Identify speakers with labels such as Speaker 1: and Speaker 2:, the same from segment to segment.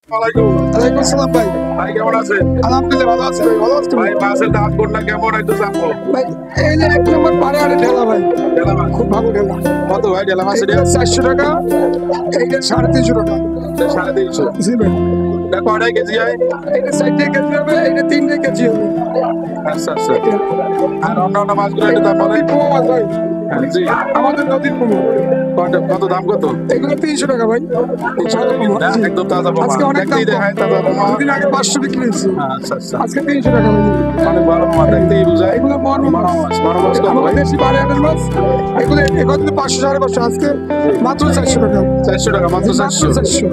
Speaker 1: ওয়ালাইকুম আসসালাম ভাই।
Speaker 2: ভাই কেমন আছেন?
Speaker 1: আলহামদুলিল্লাহ ভালো আছি ভাই। ভালো আছি
Speaker 2: ভাই মাছের দাম কোনটা কেমন একটু জানবো।
Speaker 1: ভাই। এই যে 1 নম্বর পাড়ে আরে ঢেলা ভাই,
Speaker 2: ঢেলা মাছ
Speaker 1: খুব ভালো ঢেলা।
Speaker 2: কত ভাই ঢেলা মাছের?
Speaker 1: এইটা 400 টাকা, এইটা 350 টাকা।
Speaker 2: 350।
Speaker 1: জি ভাই।
Speaker 2: এটা কয়টায় কেজি হয়?
Speaker 1: এইটা 4 কেজি হবে, এইটা 3 কেজি হবে।
Speaker 2: আচ্ছা আচ্ছা। আর অন্যান্য মাছগুলো একটু দাম বলেন।
Speaker 1: নদীর পোয়া মাছ ভাই,
Speaker 2: হ্যাঁ, জি।
Speaker 1: আমাদের নদীর পোয়া।
Speaker 2: কত দাম কত?
Speaker 1: এগুলো 300 টাকা ভাই।
Speaker 2: 300 টাকা কেজি না?
Speaker 1: জি।
Speaker 2: একদম তাজা পোমা।
Speaker 1: আজকে অনেক দাম
Speaker 2: দেখতেই
Speaker 1: কম।
Speaker 2: দেখায় তাজা পোমা।
Speaker 1: দুদিন আগে 500 বিক্রি হয়েছে,
Speaker 2: আচ্ছা আচ্ছা।
Speaker 1: আজকে 300 টাকা ভাই।
Speaker 2: অনেক ভালো পোমা, দেখতেই বুঝায়।
Speaker 1: এগুলো বড় মাছ।
Speaker 2: বড় মাছ কত ভাই?
Speaker 1: দেশি পাড়ে আড়ের মাছ, এগুলো 500 550, আজকে মাত্র 400 টাকা।
Speaker 2: 400 টাকা মাত্র? 400।
Speaker 1: 400।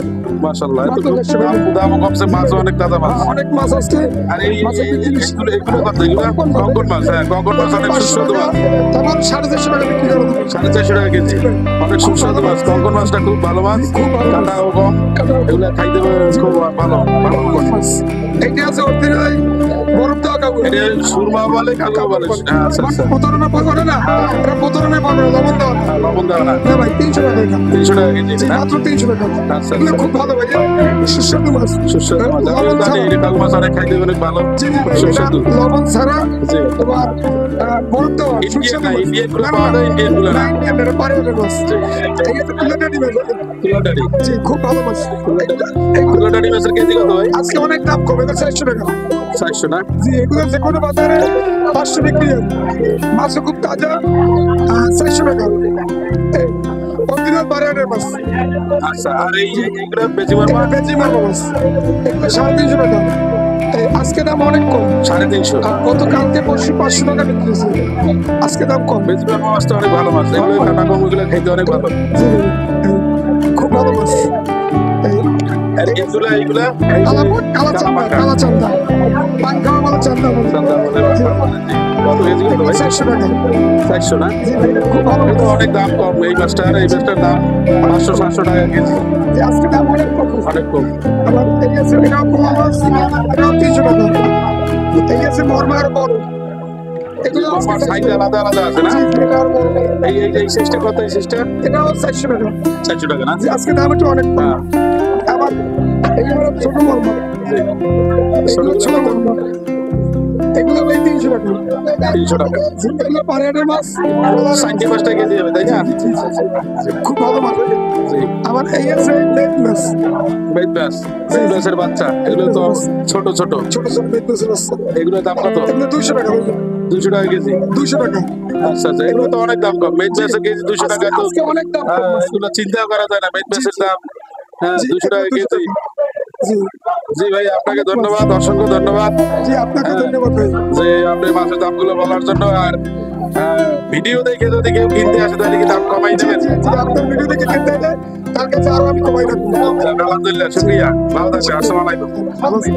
Speaker 2: মাশাআল্লাহ, এত
Speaker 1: মাত্র
Speaker 2: খুব
Speaker 1: 400 টাকা।
Speaker 2: দামও কমছে, মাছও অনেক তাজা মাছ।
Speaker 1: অনেক মাছ আজকে।
Speaker 2: আর এই
Speaker 1: মাছের বিক্রি বেশি।
Speaker 2: এগুলো কত? এগুলো কঙ্কন মাছ। হ্যাঁ, কঙ্কন মাছ অনেক
Speaker 1: 500
Speaker 2: সুস্বাদু
Speaker 1: টাকা,
Speaker 2: মাছ।
Speaker 1: তারপর 450 টাকা বিক্রি করে দেবো।
Speaker 2: 450 টাকা কেজি, অনেক সুস্বাদু মাছ। কঙ্কন মাছটা খুব ভালো মাছ,
Speaker 1: খুব ভালো মাছ।
Speaker 2: কাটাও কম, এগুলো খাইতে খুব ভালো ভালো
Speaker 1: কোন
Speaker 2: মাছ।
Speaker 1: মাছ? এইটা আছে অরিজিনাল বরফ দেওয়া কাগজ।
Speaker 2: এটা সুরমা বলে, কালো বলে। আচ্ছা আচ্ছা।
Speaker 1: প্রতারণা করে না, এটা প্রতারণা করে না, লবণ দেওয়া না।
Speaker 2: লবণ দেওয়া না?
Speaker 1: না ভাই, 300 টাকা এটা।
Speaker 2: 300 টাকা কেজি
Speaker 1: জি,
Speaker 2: না?
Speaker 1: মাত্র 300 টাকা।
Speaker 2: আচ্ছা
Speaker 1: এগুলো
Speaker 2: আচ্ছা।
Speaker 1: খুব ভালো ভাই, সুস্বাদু মাছ।
Speaker 2: সুস্বাদু মাছ। আমি
Speaker 1: লবণ
Speaker 2: জানি
Speaker 1: ছাড়া।
Speaker 2: এটা কালো মাছ অনেক খাইতে অনেক ভালো,
Speaker 1: জি জি ভাই, এটা
Speaker 2: সুস্বাদু।
Speaker 1: লবণ ছাড়া
Speaker 2: জি।
Speaker 1: তোমার বরফ দেওয়া
Speaker 2: ইন্ডিয়ান
Speaker 1: সুস্বাদু
Speaker 2: না?
Speaker 1: মাছ।
Speaker 2: ইন্ডিয়ান গুলো
Speaker 1: না, না,
Speaker 2: পাওয়া যায়? ইন্ডিয়ান গুলো না?
Speaker 1: না, ইন্ডিয়ান না, এটা পাড়ের মাছ। এই যে কুলেটারি মাছ।
Speaker 2: কুলাডারি।
Speaker 1: জি, খুব ভালো মাছ।
Speaker 2: কুলাডারি মাছের কেজি কত ভাই?
Speaker 1: আজকে অনেক দাম কমে গেছে, 400 টাকা।
Speaker 2: 400 না?
Speaker 1: জি, এগুলো যে কোনো বাজারে 500 বিক্রি হয়। মাছও খুব তাজা, 400 টাকা। অরিজিনাল বাড়িয়ানের মাছ।
Speaker 2: আচ্ছা। আর এইগুলো বেশি মারবা?
Speaker 1: বেজি মারবো মাছ, এগুলো 350 টাকা। আজকে দাম অনেক কম।
Speaker 2: 350।
Speaker 1: গতকালকে পরশু 500 টাকা বিক্রি হয়েছে, আজকে দাম কম।
Speaker 2: বেশি মারবা মাছটা অনেক ভালো মাছ, এগুলো কাটা কম, এগুলো খাইতে অনেক ভালো।
Speaker 1: জি, খুব ভালো মাছ।
Speaker 2: আর এইগুলা
Speaker 1: কালা চান্দা, কালা চান্দা, পান খাওয়া বলে চান্দা বলে।
Speaker 2: চান্দা বলে, বাটা বলে, জি। কত কেজি কত ভাই?
Speaker 1: 400 টাকা।
Speaker 2: 400 না?
Speaker 1: জি ভাই, খুব ভালো
Speaker 2: কিন্তু
Speaker 1: মাছ।
Speaker 2: অনেক দাম কম এই মাছটার। এই মাছটার দাম 500-700 টাকা কেজি,
Speaker 1: জি, আজকে দাম অনেক কম।
Speaker 2: অনেক কম।
Speaker 1: আবার এই আছে, এটাও পোয়া মাছ, এটাও 300 টাকা। এই আছে মরমার বড়, এগুলো আজকে
Speaker 2: আমার সাইজ আলাদা আলাদা আছে না?
Speaker 1: জি, এটা আর বড়।
Speaker 2: এই সিস্টেম কত? এই সিস্টেম
Speaker 1: এটাও 400 টাকা।
Speaker 2: 400 টাকা না?
Speaker 1: জি, আজকে দাম একটু অনেক কম।
Speaker 2: হ্যাঁ।
Speaker 1: আবার এগুলো ছোট মরমা,
Speaker 2: জি।
Speaker 1: এগুলো ছোট মরমা, এগুলো ভাই 300 টাকা।
Speaker 2: 300 টাকা।
Speaker 1: জি, এগুলো পাড়ের মাছ।
Speaker 2: 60 মাছটা কেজি হবে, তাই না?
Speaker 1: খুব ভালো মাছ।
Speaker 2: জি।
Speaker 1: আবার এই আছে লেগ মাছ,
Speaker 2: বেদ মাছ, বেদ মাছের বাচ্চা, এগুলো তো ছোট ছোট।
Speaker 1: ছোট ছোট লেগ মাছের বাচ্চা।
Speaker 2: এগুলোর দাম কত?
Speaker 1: এগুলো 200 টাকা।
Speaker 2: 200 টাকা কেজি?
Speaker 1: 200 টাকা।
Speaker 2: আচ্ছা আচ্ছা। এগুলো তো অনেক দাম কম। মেদ মাছের কেজি 200 টাকা তো
Speaker 1: আজকে অনেক দাম কম মাছ।
Speaker 2: এগুলো চিন্তাও করা যায় না। মেদ মাছের দাম
Speaker 1: জি,
Speaker 2: 200 টাকা
Speaker 1: এগুলো 200
Speaker 2: কেজি।
Speaker 1: টাকা। জি
Speaker 2: জি ভাই, আপনাকে ধন্যবাদ, অসংখ্য ধন্যবাদ
Speaker 1: জি, আপনাকে ধন্যবাদ ভাই।
Speaker 2: যে আপনি মাছের দামগুলো বলার জন্য। আর ভিডিও দেখে যদি কেউ কিনতে আসে তাহলে কি দাম কমাই
Speaker 1: জি
Speaker 2: দেবেন?
Speaker 1: জি জি, আপনার ভিডিও দেখে কিনতে হলে তার কাছে আরো আমি কমাই রাখবো।
Speaker 2: আলহামদুলিল্লাহ, শুক্রিয়া। ভালো থাকবেন। আসসালামু আলাইকুম।
Speaker 1: ভালো আছেন?